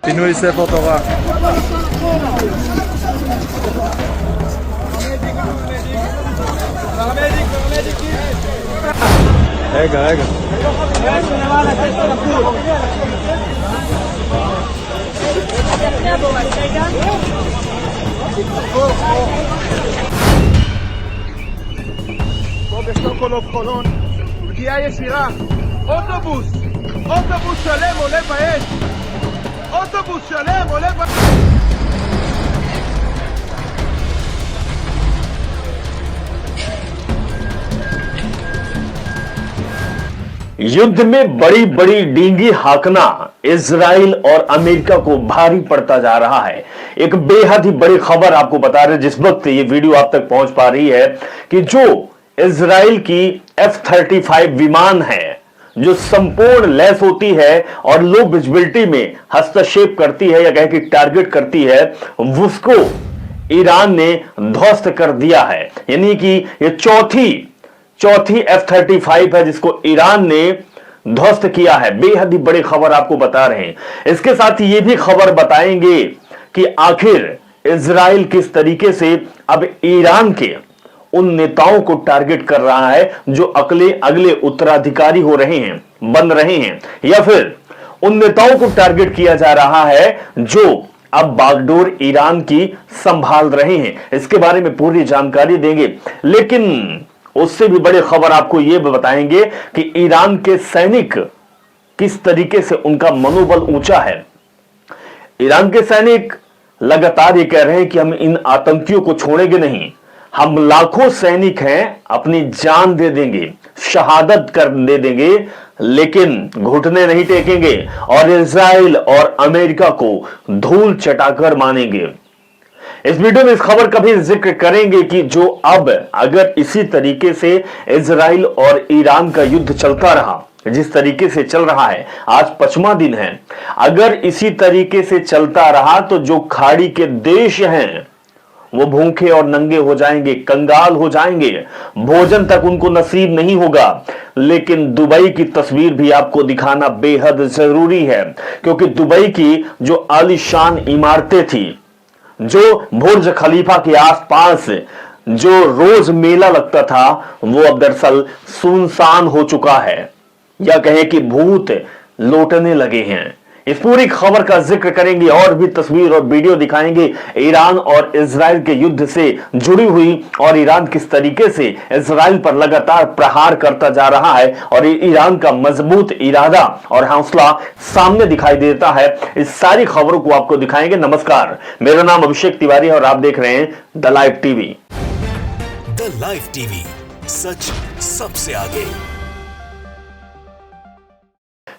פינוי ספר תורה. רגע. פה בשוקולוב חולון, פגיעה ישירה, אוטובוס שלם עולה באש, אוטובוס שלם עולה באש. युद्ध में बड़ी बड़ी डींगी हाकना इजराइल और अमेरिका को भारी पड़ता जा रहा है। एक बेहद ही बड़ी खबर आपको बता रहे जिस वक्त ये वीडियो आप तक पहुंच पा रही है कि जो इजराइल की F-35 विमान है जो संपूर्ण लैस होती है और लो विजिबिलिटी में हस्तक्षेप करती है या कहे कि टारगेट करती है, उसको ईरान ने ध्वस्त कर दिया है। यानी कि ये चौथी F-35 है जिसको ईरान ने ध्वस्त किया है। बेहद ही बड़ी खबर आपको बता रहे हैं। इसके साथ ही ये भी खबर बताएंगे कि आखिर इजराइल किस तरीके से अब ईरान के उन नेताओं को टारगेट कर रहा है जो अगले उत्तराधिकारी हो रहे हैं, बन रहे हैं, या फिर उन नेताओं को टारगेट किया जा रहा है जो अब बागडोर ईरान की संभाल रहे हैं। इसके बारे में पूरी जानकारी देंगे, लेकिन उससे भी बड़ी खबर आपको यह बताएंगे कि ईरान के सैनिक किस तरीके से उनका मनोबल ऊंचा है। ईरान के सैनिक लगातार ये कह रहे हैं कि हम इन आतंकियों को छोड़ेंगे नहीं, हम लाखों सैनिक हैं, अपनी जान दे देंगे, शहादत कर दे देंगे, लेकिन घुटने नहीं टेकेंगे और इजराइल और अमेरिका को धूल चटाकर मानेंगे। इस वीडियो में इस खबर का भी जिक्र करेंगे कि जो अब अगर इसी तरीके से इजराइल और ईरान का युद्ध चलता रहा जिस तरीके से चल रहा है, आज 5वां दिन है, अगर इसी तरीके से चलता रहा तो जो खाड़ी के देश हैं वो भूखे और नंगे हो जाएंगे, कंगाल हो जाएंगे, भोजन तक उनको नसीब नहीं होगा। लेकिन दुबई की तस्वीर भी आपको दिखाना बेहद जरूरी है, क्योंकि दुबई की जो आलीशान इमारतें थी, जो बुर्ज खलीफा के आसपास जो रोज मेला लगता था, वो अब दरअसल सुनसान हो चुका है, या कहें कि भूत लौटने लगे हैं। इस पूरी खबर का जिक्र करेंगे और भी तस्वीर और वीडियो दिखाएंगे ईरान और इजराइल के युद्ध से जुड़ी हुई, और ईरान किस तरीके से इजराइल पर लगातार प्रहार करता जा रहा है और ईरान का मजबूत इरादा और हौसला सामने दिखाई देता है। इस सारी खबरों को आपको दिखाएंगे। नमस्कार, मेरा नाम अभिषेक तिवारी है और आप देख रहे हैं the live TV. The live TV, सच सबसे आगे।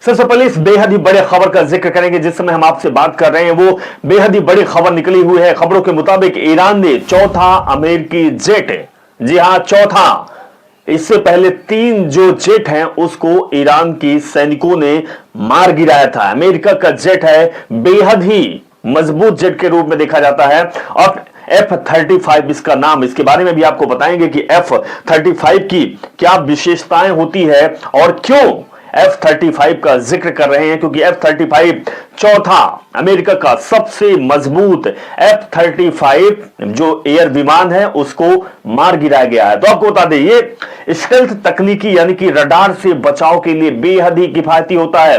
सबसे पहले इस बेहद ही बड़े खबर का जिक्र करेंगे। जिस समय हम आपसे बात कर रहे हैं वो बेहद ही बड़ी खबर निकली हुई है। खबरों के मुताबिक ईरान ने चौथा अमेरिकी जेट, जी हां चौथा, इससे पहले 3 जो जेट हैं उसको ईरान की सैनिकों ने मार गिराया था। अमेरिका का जेट है, बेहद ही मजबूत जेट के रूप में देखा जाता है, और F-35 इसका नाम। इसके बारे में भी आपको बताएंगे कि F-35 की क्या विशेषताएं होती है और क्यों F-35 का जिक्र कर रहे हैं, क्योंकि F-35 चौथा अमेरिका का सबसे मजबूत F-35 जो एयर विमान है उसको मार गिराया गया है। तो आपको बता दें ये स्टेल्थ तकनीकी यानी कि रडार से बचाव के लिए बेहद ही किफायती होता है।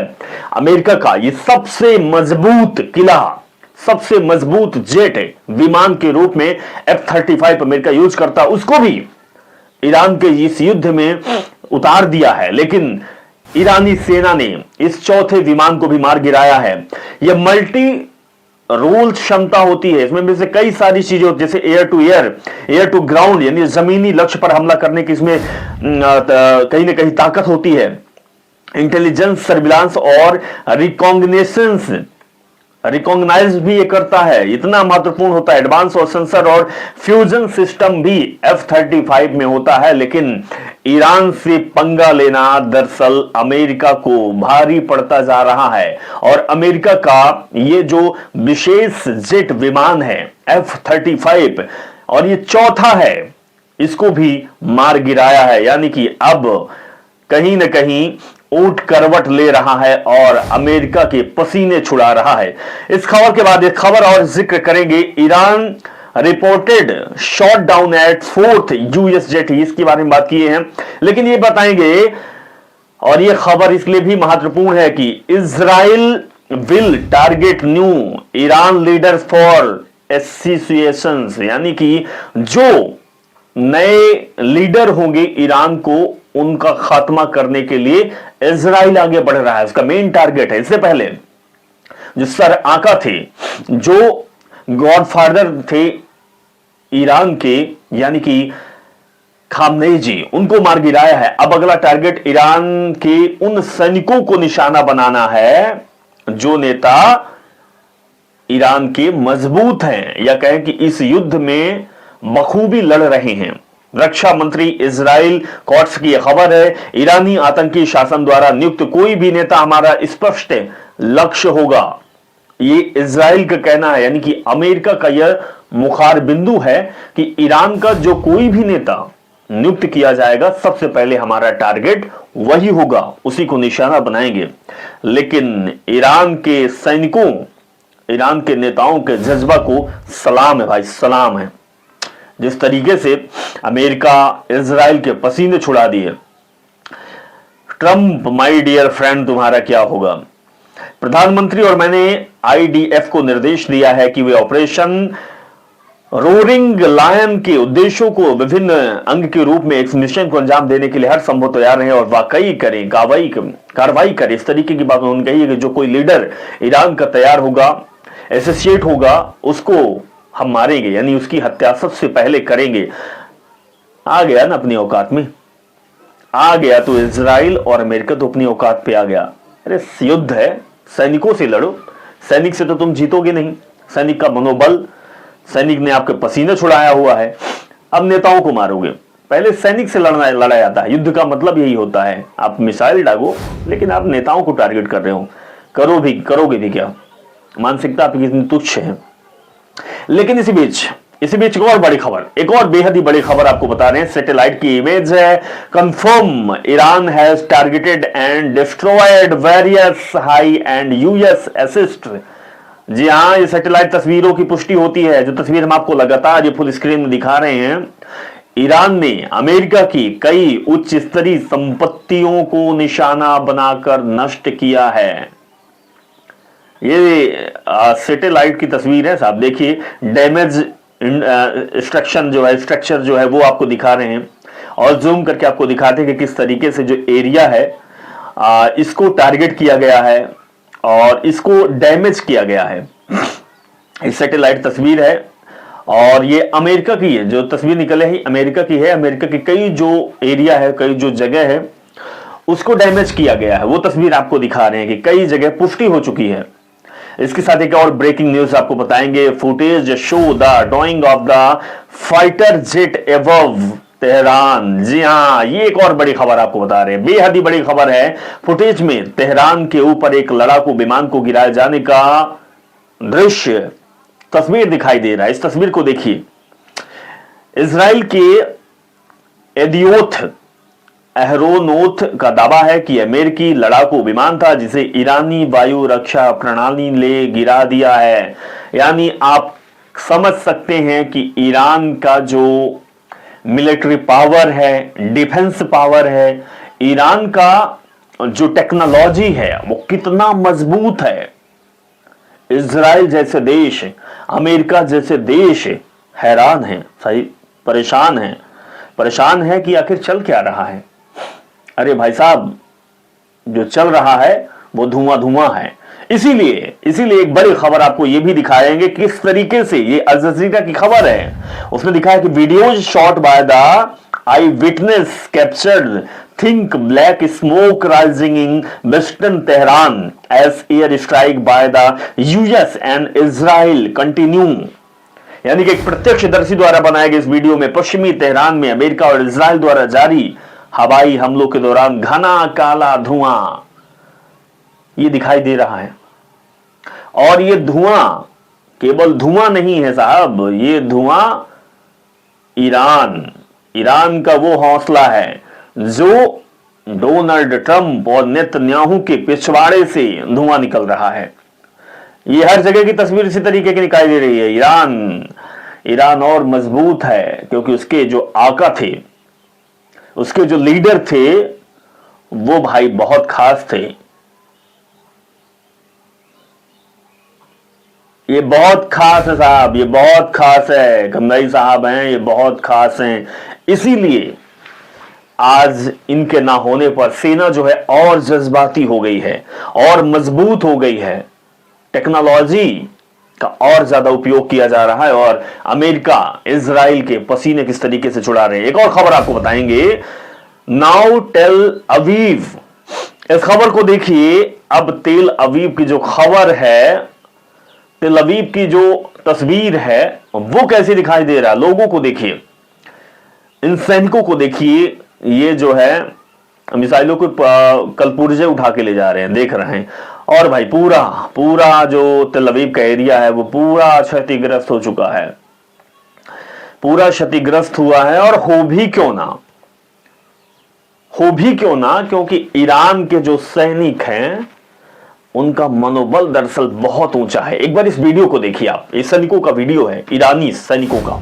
अमेरिका का ये सबसे मजबूत किला, सबसे मजबूत जेट विमान के रूप में F-35 अमेरिका यूज करता है, उसको भी ईरान के इस युद्ध में उतार दिया है। लेकिन ईरानी सेना ने इस चौथे विमान को भी मार गिराया है। यह मल्टी रोल क्षमता होती है, इसमें से कई सारी चीजें होती है, जैसे air to air, air to ground, यानी जमीनी लक्ष्य पर हमला करने की इसमें कहीं ना कहीं ताकत होती है। इंटेलिजेंस, सर्विलांस और रिकॉग्नाइज भी ये करता है, इतना महत्वपूर्ण होता है। एडवांस और सेंसर और फ्यूजन सिस्टम भी F-35 में होता है। लेकिन ईरान से पंगा लेना दरअसल अमेरिका को भारी पड़ता जा रहा है, और अमेरिका का ये जो विशेष जेट विमान है F-35, और ये चौथा है, इसको भी मार गिराया है। यानी कि अब कहीं ना कहीं ऊंट करवट ले रहा है और अमेरिका के पसीने छुड़ा रहा है। इस खबर के बाद एक खबर और जिक्र करेंगे। Iran reported shot down at 4th US jet, इसके बारे में बात किए हैं, लेकिन ये बताएंगे और ये खबर इसलिए भी महत्वपूर्ण है कि Israel will target new Iran leaders for associations, यानी कि जो नए लीडर होंगे ईरान को, उनका खात्मा करने के लिए इजराइल आगे बढ़ रहा है, उसका मेन टारगेट है। इससे पहले जो सर आका थे, जो गॉडफादर थे ईरान के, यानी कि खामनेई जी, उनको मार गिराया है। अब अगला टारगेट ईरान के उन सैनिकों को निशाना बनाना है जो नेता ईरान के मजबूत हैं, या कहें कि इस युद्ध में बखूबी लड़ रहे हैं। रक्षा मंत्री इजराइल कॉट्स की यह खबर है, ईरानी आतंकी शासन द्वारा नियुक्त कोई भी नेता हमारा स्पष्ट लक्ष्य होगा। ये इजराइल का कहना है, यानी कि अमेरिका का यह मुखार बिंदु है कि ईरान का जो कोई भी नेता नियुक्त किया जाएगा, सबसे पहले हमारा टारगेट वही होगा, उसी को निशाना बनाएंगे। लेकिन ईरान के सैनिकों, ईरान के नेताओं के जज्बा को सलाम है भाई, सलाम है। जिस तरीके से अमेरिका इजराइल के पसीने छुड़ा दिए। ट्रंप माय डियर फ्रेंड, तुम्हारा क्या होगा? प्रधानमंत्री और मैंने आईडीएफ को निर्देश दिया है कि वे ऑपरेशन रोरिंग लायन के उद्देश्यों को विभिन्न अंग के रूप में इस मिशन को अंजाम देने के लिए हर संभव तैयार रहें और वाकई करें, कार्रवाई करें। इस तरीके की बात उन्होंने कही है कि जो कोई लीडर ईरान का तैयार होगा, एसोसिएट होगा, उसको हम मारेंगे, यानी उसकी हत्या सबसे पहले करेंगे। आ गया ना अपनी औकात में, आ गया तो इजराइल और अमेरिका तो अपनी औकात पे आ गया। अरे युद्ध है, सैनिकों से लड़ो, सैनिक से तो तुम जीतोगे नहीं। सैनिक का मनोबल, सैनिक ने आपके पसीने छुड़ाया हुआ है, अब नेताओं को मारोगे। पहले सैनिक से लड़ा जाता है। युद्ध का मतलब यही होता है, आप मिसाइल डालो, लेकिन आप नेताओं को टारगेट कर रहे हो। करोगे भी क्या? मानसिकता आपकी कितनी तुच्छ है। लेकिन इसी बीच एक और बड़ी खबर, एक और बेहद ही बड़ी खबर आपको बता रहे हैं। सैटेलाइट की इमेज है, confirm Iran has targeted and destroyed various high end US assets. जी हां, ये सैटेलाइट तस्वीरों की पुष्टि होती है, जो तस्वीर हम आपको लगातार ये फुल स्क्रीन में दिखा रहे हैं। ईरान ने अमेरिका की कई उच्च स्तरीय संपत्तियों को निशाना बनाकर नष्ट किया है। ये सैटेलाइट की तस्वीर है साहब, देखिए डैमेज स्ट्रक्चर जो है वो आपको दिखा रहे हैं, और जूम करके आपको दिखाते हैं कि किस तरीके से जो एरिया है इसको टारगेट किया गया है और इसको डैमेज किया गया है। इस सैटेलाइट तस्वीर है और ये अमेरिका की है, जो तस्वीर निकले है अमेरिका की है। अमेरिका की कई जो एरिया है, कई जो जगह है, उसको डैमेज किया गया है। वो तस्वीर आपको दिखा रहे हैं कि कई जगह पुष्टि हो चुकी है। इसके साथ एक और ब्रेकिंग न्यूज आपको बताएंगे। Footage show the downing of the fighter jet above Tehran. जी हां, ये एक और बड़ी खबर आपको बता रहे हैं, बेहद ही बड़ी खबर है। फुटेज में तेहरान के ऊपर एक लड़ाकू विमान को गिराए जाने का दृश्य, तस्वीर दिखाई दे रहा है। इस तस्वीर को देखिए। इजराइल के एदियोथ एहरोनोथ का दावा है कि अमेरिकी लड़ाकू विमान था जिसे ईरानी वायु रक्षा प्रणाली ने गिरा दिया है। यानी आप समझ सकते हैं कि ईरान का जो मिलिट्री पावर है, डिफेंस पावर है, ईरान का जो टेक्नोलॉजी है वो कितना मजबूत है। इजराइल जैसे देश, अमेरिका जैसे देश हैरान है, सही परेशान है कि आखिर चल क्या रहा है। अरे भाई साहब, जो चल रहा है वो धुआं है। इसीलिए एक बड़ी खबर आपको ये भी दिखाएंगे किस तरीके से, ये अल जजीरा की खबर है, उसने दिखाया कि videos shot by the eyewitness captured thick black smoke rising in western Tehran as air strike by the US and Israel continue. यानी कि एक प्रत्यक्षदर्शी द्वारा बनाए गए इस वीडियो में पश्चिमी तेहरान में अमेरिका और इजराइल द्वारा जारी हवाई हमलों के दौरान घना काला धुआं ये दिखाई दे रहा है। और ये धुआं केवल धुआं नहीं है साहब, ये धुआं ईरान का वो हौसला है जो डोनाल्ड ट्रंप और नेतन्याहू के पिछवाड़े से धुआं निकल रहा है। ये हर जगह की तस्वीर इसी तरीके की दिखाई दे रही है। ईरान और मजबूत है क्योंकि उसके जो आका थे, उसके जो लीडर थे, वो भाई बहुत खास थे। ये बहुत खास है साहब, ये बहुत खास है। खमनई साहब हैं, ये बहुत खास हैं। इसीलिए आज इनके ना होने पर सेना जो है और जज्बाती हो गई है और मजबूत हो गई है। टेक्नोलॉजी का और ज्यादा उपयोग किया जा रहा है और अमेरिका इजराइल के पसीने किस तरीके से छुड़ा रहे हैं। एक और खबर आपको बताएंगे। नाउ टेल अवीव, इस खबर को देखिए। अब तेल अवीव की जो खबर है, तेल अवीव की जो तस्वीर है, वो कैसे दिखाई दे रहा है। लोगों को देखिए, इन सैनिकों को देखिए। ये जो है मिसाइलों को कल पुर्जे उठा के ले जा रहे हैं, देख रहे हैं। और भाई पूरा जो तेल अवीव का एरिया है वो पूरा क्षतिग्रस्त हो चुका है, पूरा क्षतिग्रस्त हुआ है। और हो भी क्यों ना, क्योंकि ईरान के जो सैनिक हैं उनका मनोबल दरअसल बहुत ऊंचा है। एक बार इस वीडियो को देखिए आप, इस सैनिकों का वीडियो है, ईरानी सैनिकों का।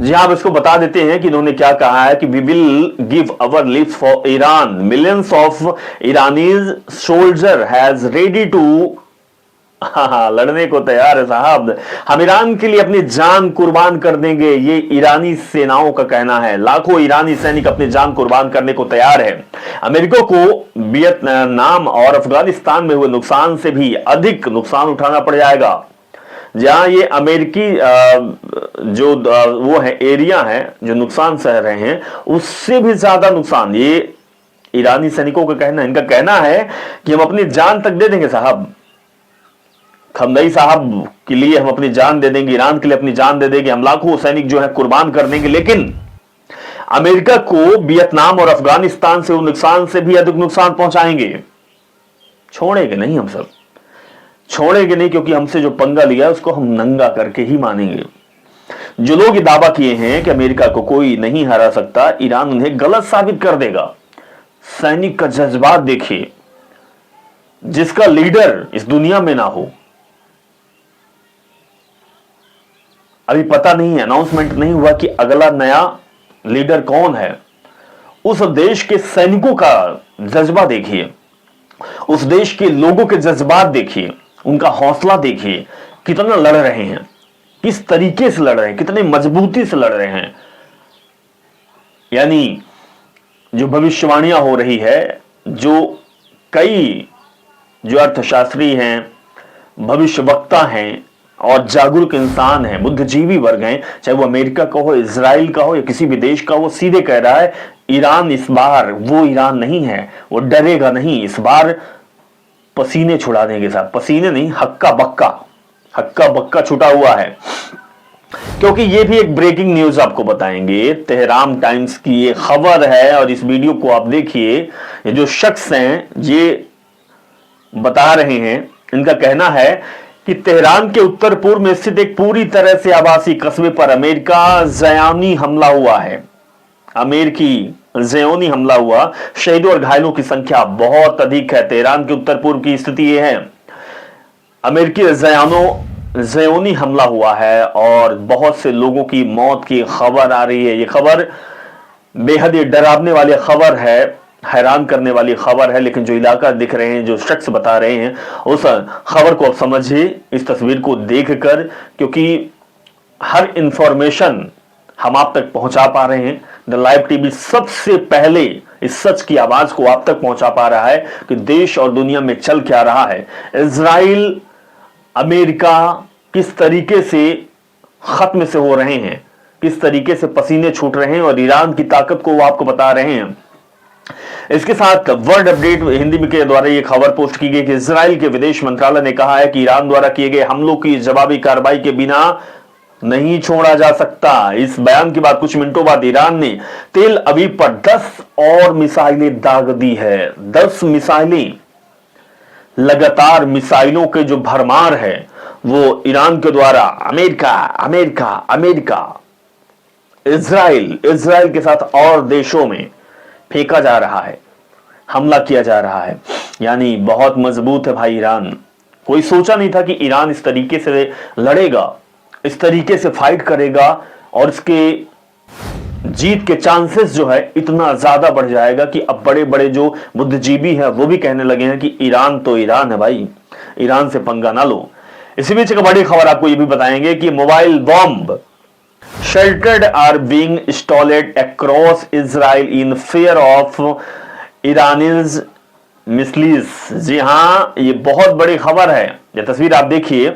जी आप इसको बता देते हैं कि इन्होंने क्या कहा है कि we will give our lives for Iran, millions of Iranians soldier has ready to, लड़ने को तैयार है साहब। हम ईरान के लिए अपनी जान कुर्बान कर देंगे, ये ईरानी सेनाओं का कहना है। लाखों ईरानी सैनिक अपनी जान कुर्बान करने को तैयार है। अमेरिका को वियतनाम और अफगानिस्तान में हुए नुकसान से भी अधिक नुकसान उठाना पड़ जाएगा। जहां ये अमेरिकी जो वो है एरिया है जो नुकसान सह रहे हैं, उससे भी ज्यादा नुकसान ये ईरानी सैनिकों का कहना है। इनका कहना है कि हम अपनी जान तक दे देंगे साहब, खमनई साहब के लिए हम अपनी जान दे देंगे, ईरान के लिए अपनी जान दे देंगे, हम लाखों सैनिक जो है कुर्बान कर देंगे। लेकिन अमेरिका को वियतनाम और अफगानिस्तान से नुकसान से भी अधिक नुकसान पहुंचाएंगे। छोड़ेंगे नहीं, हम सब छोड़ेंगे नहीं, क्योंकि हमसे जो पंगा लिया उसको हम नंगा करके ही मानेंगे। जो लोग ये दावा किए हैं कि अमेरिका को कोई नहीं हरा सकता, ईरान उन्हें गलत साबित कर देगा। सैनिक का जज्बात देखिए, जिसका लीडर इस दुनिया में ना हो। अभी पता नहीं है, अनाउंसमेंट नहीं हुआ कि अगला नया लीडर कौन है। उस देश के सैनिकों का जज्बा देखिए, उस देश के लोगों के जज्बात देखिए, उनका हौसला देखिए, कितना लड़ रहे हैं, किस तरीके से लड़ रहे हैं, कितने मजबूती से लड़ रहे हैं। यानी जो भविष्यवाणियां हो रही है, जो कई जो अर्थशास्त्री हैं, भविष्यवक्ता हैं और जागरूक इंसान हैं, बुद्धिजीवी वर्ग हैं, चाहे वो अमेरिका का हो, इजराइल का हो या किसी भी देश का, वो सीधे कह रहा है ईरान इस बार वो ईरान नहीं है, वो डरेगा नहीं। इस बार पसीने छुड़ा देंगे साहब, पसीने नहीं, हक्का बक्का छुटा हुआ है। क्योंकि ये भी एक ब्रेकिंग न्यूज आपको बताएंगे, तेहरान टाइम्स की ये खबर है। और इस वीडियो को आप देखिए, ये जो शख्स हैं ये बता रहे हैं, इनका कहना है कि तेहरान के उत्तर पूर्व में स्थित एक पूरी तरह से आवासीय कस्बे पर अमेरिका ज़यानी हमला हुआ है। अमेरिकी ज़यानी हमला हुआ, शहीदों और घायलों की संख्या बहुत अधिक है। तेहरान के उत्तर पूर्व की स्थिति यह है, अमेरिकी ज़यानी हमला हुआ है और बहुत से लोगों की मौत की खबर आ रही है। यह खबर बेहद ही डरावने वाली खबर है, हैरान करने वाली खबर है। लेकिन जो इलाका दिख रहे हैं, जो शख्स बता रहे हैं, उस खबर को आप समझिए इस तस्वीर को देखकर, क्योंकि हर इंफॉर्मेशन हम आप तक पहुंचा पा रहे हैं। द लाइव टीवी सबसे पहले इस सच की आवाज को आप तक पहुंचा पा रहा है कि देश और दुनिया में चल क्या रहा है। इजराइल, अमेरिका किस तरीके से खत्म से हो रहे हैं, किस तरीके से पसीने छूट रहे हैं और ईरान की ताकत को वो आपको बता रहे हैं। इसके साथ वर्ल्ड अपडेट हिंदी में के द्वारा यह खबर पोस्ट की गई कि इजराइल के विदेश मंत्रालय ने कहा है कि ईरान द्वारा किए गए हमलों की जवाबी कार्रवाई के बिना नहीं छोड़ा जा सकता। इस बयान के बाद कुछ मिनटों बाद ईरान ने तेल अवीव पर 10 और मिसाइलें दाग दी है। 10 मिसाइलें, लगातार मिसाइलों के जो भरमार है वो ईरान के द्वारा अमेरिका, इजराइल के साथ और देशों में फेंका जा रहा है, हमला किया जा रहा है। यानी बहुत मजबूत है भाई ईरान। कोई सोचा नहीं था कि ईरान इस तरीके से लड़ेगा, इस तरीके से फाइट करेगा और इसके जीत के चांसेस जो है इतना ज्यादा बढ़ जाएगा कि अब बड़े बड़े जो बुद्धिजीवी हैं वो भी कहने लगे हैं कि ईरान तो ईरान है भाई, ईरान से पंगा ना लो। इसी बीच एक बड़ी खबर आपको ये भी बताएंगे कि mobile bomb sheltered are being installed across Israel in fear of Iran's missiles। जी हां, ये बहुत बड़ी खबर है। ये तस्वीर आप देखिए,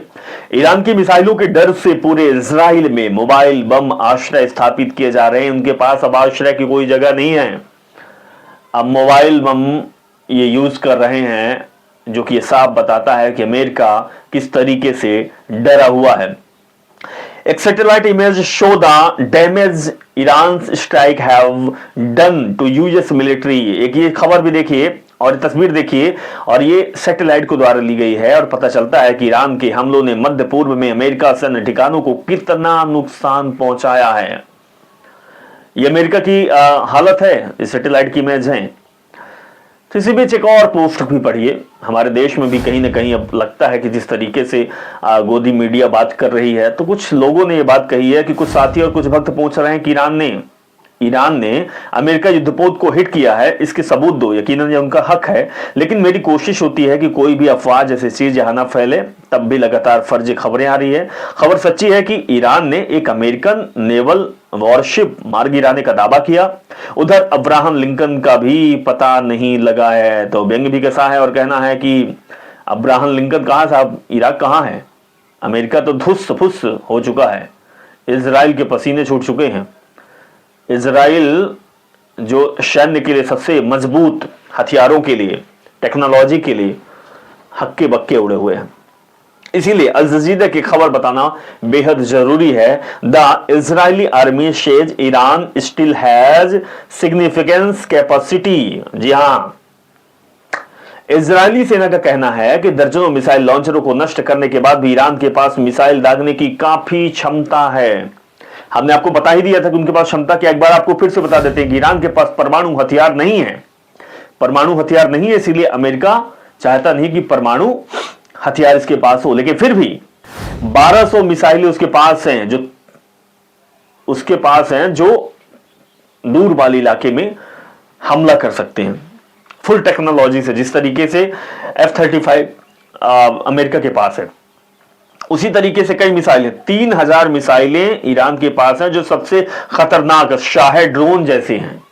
ईरान की मिसाइलों के डर से पूरे इजराइल में मोबाइल बम आश्रय स्थापित किए जा रहे हैं। उनके पास अब आश्रय की कोई जगह नहीं है, अब मोबाइल बम ये यूज कर रहे हैं, जो कि साफ बताता है कि अमेरिका किस तरीके से डरा हुआ है। एक satellite image show the damage Iran strike have done to US military. एक ये खबर भी देखिए और ये तस्वीर देखिए, और ये सैटेलाइट को द्वारा ली गई है और पता चलता है कि ईरान के हमलों ने मध्य पूर्व में अमेरिका सैन्य ठिकानों को कितना नुकसान पहुंचाया है। ये अमेरिका की हालत है, इस सैटेलाइट की इमेज है। तो इसी बीच एक और पोस्ट भी पढ़िए। हमारे देश में भी कहीं ना कहीं अब लगता है कि जिस तरीके से गोदी मीडिया बात कर रही है, तो कुछ लोगों ने ये बात कही है कि कुछ साथी और कुछ भक्त पूछ रहे हैं कि ईरान ने अमेरिका युद्धपोत को हिट किया है, इसके सबूत दो। यकीनन ये उनका हक है, लेकिन मेरी कोशिश होती है कि कोई भी अफवाह जैसी चीज यहाँ ना फैले। तब भी लगातार फर्जी खबरें आ रही है। खबर सच्ची है कि ईरान ने एक अमेरिकन नेवल वॉरशिप मार गिराने का दावा किया। उधर अब्राहम लिंकन का भी पता नहीं लगा है, तो व्यंग भी कैसा है और कहना है कि अब्राहम लिंकन कहाँ साहब, इराक कहाँ है? अमेरिका तो धुस फुस हो चुका है, इजराइल के पसीने छूट चुके हैं। इजराइल जो सैन्य के लिए सबसे मजबूत हथियारों के लिए, टेक्नोलॉजी के लिए हक्के बक्के उड़े हुए हैं। इसीलिए अल जजीरा की खबर बताना बेहद जरूरी है। The Israeli army says Iran still has significance capacity. जी हां, इजरायली सेना का कहना है कि दर्जनों मिसाइल लॉन्चरों को नष्ट करने के बाद भी ईरान के पास मिसाइल दागने की काफी क्षमता है। हमने आपको बता ही दिया था कि उनके पास क्षमता क्या, एक बार आपको फिर से बता देते हैं कि ईरान के पास परमाणु हथियार नहीं है। परमाणु हथियार नहीं है, इसीलिए अमेरिका चाहता नहीं कि परमाणु हथियार इसके पास हो, लेकिन फिर भी 1200 मिसाइलें उसके पास हैं, जो दूर वाले इलाके में हमला कर सकते हैं फुल टेक्नोलॉजी से। जिस तरीके से F-35 अमेरिका के पास है, उसी तरीके से कई मिसाइलें, 3000 मिसाइलें ईरान के पास हैं, जो सबसे खतरनाक शाहे ड्रोन जैसे हैं।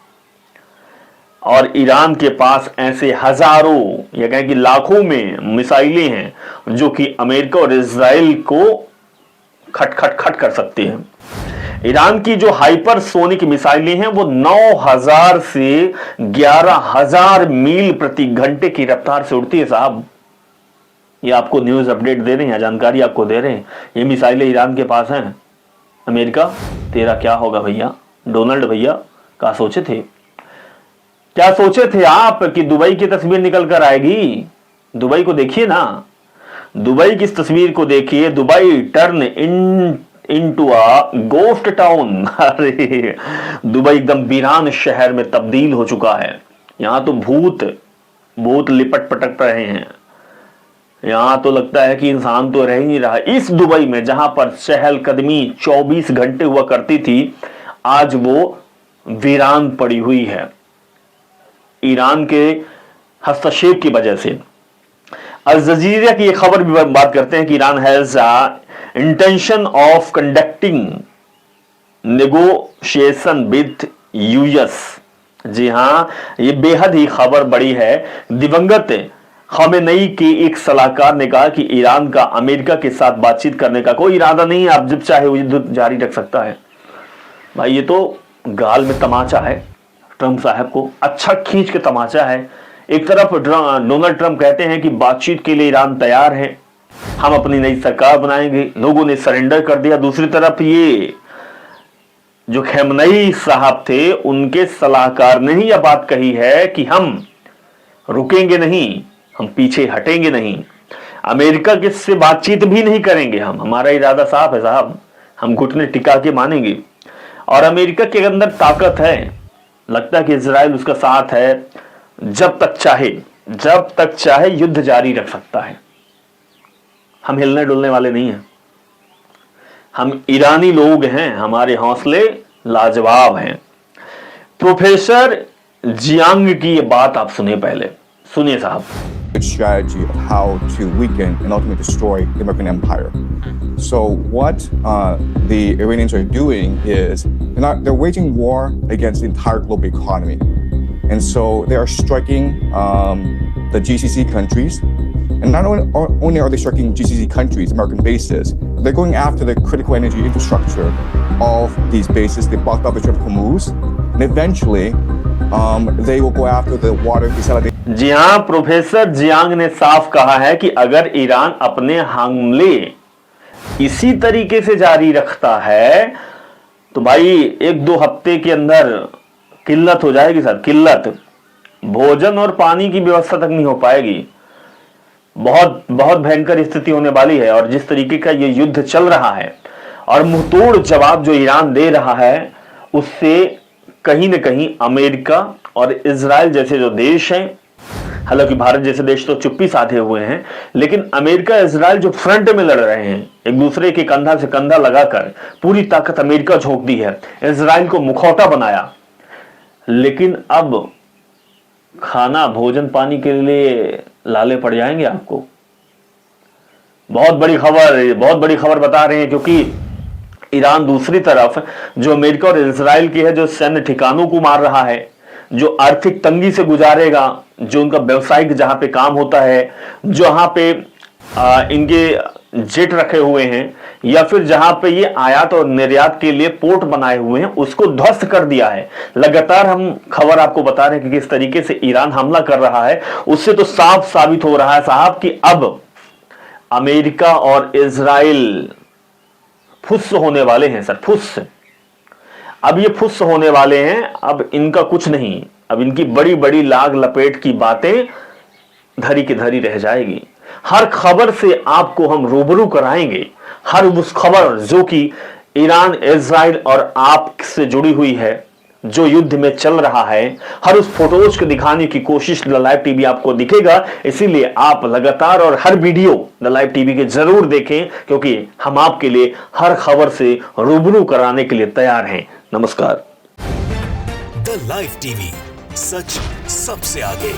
और ईरान के पास ऐसे हजारों या कहें कि लाखों में मिसाइलें हैं जो कि अमेरिका और इजराइल को खट खट खट कर सकते हैं। ईरान की जो हाइपरसोनिक मिसाइलें हैं वो 9000 से 11000 मील प्रति घंटे की रफ्तार से उड़ती है साहब। ये आपको न्यूज अपडेट दे रहे हैं, जानकारी आपको दे रहे हैं। ये मिसाइलें ईरान के पास हैं। अमेरिका तेरा क्या होगा भैया? डोनाल्ड भैया क्या सोचे थे आप कि दुबई की तस्वीर निकल कर आएगी? दुबई को देखिए ना, दुबई की इस तस्वीर को देखिए। Dubai turn into a ghost town. अरे दुबई एकदम वीरान शहर में तब्दील हो चुका है। यहां तो भूत लिपट पटक रहे हैं। यहां तो लगता है कि इंसान तो रह ही नहीं रहा। इस दुबई में जहां पर चहलकदमी 24 घंटे हुआ करती थी, आज वो वीरान पड़ी हुई है ईरान के हस्तक्षेप की वजह से। अल जजीरा की एक खबर भी बात करते हैं कि Iran has intention of conducting negotiation with US. जी हां, ये बेहद ही खबर बड़ी है। दिवंगत खामेनेई के एक सलाहकार ने कहा कि ईरान का अमेरिका के साथ बातचीत करने का कोई इरादा नहीं है, आप जब चाहे वो युद्ध जारी रख सकता है। भाई ये तो गाल में तमाचा है, ट्रंप साहब को, अच्छा खींच के तमाचा है। एक तरफ डोनाल्ड ट्रंप कहते हैं कि बातचीत के लिए ईरान तैयार है, हम अपनी नई सरकार बनाएंगे, लोगों ने सरेंडर कर दिया। दूसरी तरफ ये जो खamenei साहब थे, उनके सलाहकार ने ही यह बात कही है कि हम रुकेंगे नहीं, हम पीछे हटेंगे नहीं, अमेरिका के से बातचीत भी नहीं करेंगे। हमारा इरादा साफ है साहब, हम घुटने टिका के मानेंगे। और अमेरिका के अंदर ताकत है, लगता है कि इजराइल उसका साथ है, जब तक चाहे युद्ध जारी रख सकता है। हम हिलने डुलने वाले नहीं हैं, हम ईरानी लोग हैं, हमारे हौसले लाजवाब हैं। प्रोफेसर जियांग की ये बात आप सुनिए, पहले सुनिए साहब। Strategy of how to weaken and ultimately destroy the American empire. So what the Iranians are doing is they're waging war against the entire global economy, and so they are striking the GCC countries. And not only are they striking GCC countries, American bases, they're going after the critical energy infrastructure of these bases. They blocked up the Strait of Hormuz, and eventually they will go after the water desalination. जी हां, professor Jiang ने साफ कहा है कि अगर Iran अपने हमले इसी तरीके से जारी रखता है तो भाई 1-2 हफ्ते के अंदर किल्लत हो जाएगी सर, किल्लत। भोजन और पानी की व्यवस्था तक नहीं हो पाएगी, बहुत बहुत भयंकर स्थिति होने वाली है। और जिस तरीके का ये युद्ध चल रहा है और मुंहतोड़ जवाब जो ईरान दे रहा है, उससे कहीं न कहीं अमेरिका और इजराइल जैसे जो देश हैं, हालांकि भारत जैसे देश तो चुप्पी साधे हुए हैं, लेकिन अमेरिका इजराइल जो फ्रंट में लड़ रहे हैं, एक दूसरे के कंधा से कंधा लगाकर पूरी ताकत अमेरिका झोंक दी है, इजराइल को मुखौटा बनाया। लेकिन अब खाना भोजन पानी के लिए लाले पड़ जाएंगे आपको। बहुत बड़ी खबर बता रहे हैं, क्योंकि ईरान दूसरी तरफ जो अमेरिका और इजराइल की है, जो सैन्य ठिकानों को मार रहा है, जो आर्थिक तंगी से गुजारेगा, जो उनका व्यवसायिक जहां पे काम होता है, जहां पे इनके जेट रखे हुए हैं, या फिर जहां पे ये आयात और निर्यात के लिए पोर्ट बनाए हुए हैं, उसको ध्वस्त कर दिया है। लगातार हम खबर आपको बता रहे हैं कि किस तरीके से ईरान हमला कर रहा है। उससे तो साफ साबित हो रहा है साहब कि अब अमेरिका और इजराइल फुस होने वाले हैं सर, फुस। अब ये फुस होने वाले हैं, अब इनका कुछ नहीं, अब इनकी बड़ी बड़ी लाग लपेट की बातें धरी की धरी रह जाएगी। हर खबर से आपको हम रूबरू कराएंगे, हर उस खबर जो कि ईरान, इजराइल और आप से जुड़ी हुई है, जो युद्ध में चल रहा है, हर उस फोटोज को दिखाने की कोशिश द लाइव टीवी आपको दिखेगा। इसीलिए आप लगातार और हर वीडियो द लाइव टीवी के जरूर देखें, क्योंकि हम आपके लिए हर खबर से रूबरू कराने के लिए तैयार हैं। नमस्कार। द लाइव टीवी, सच सबसे आगे।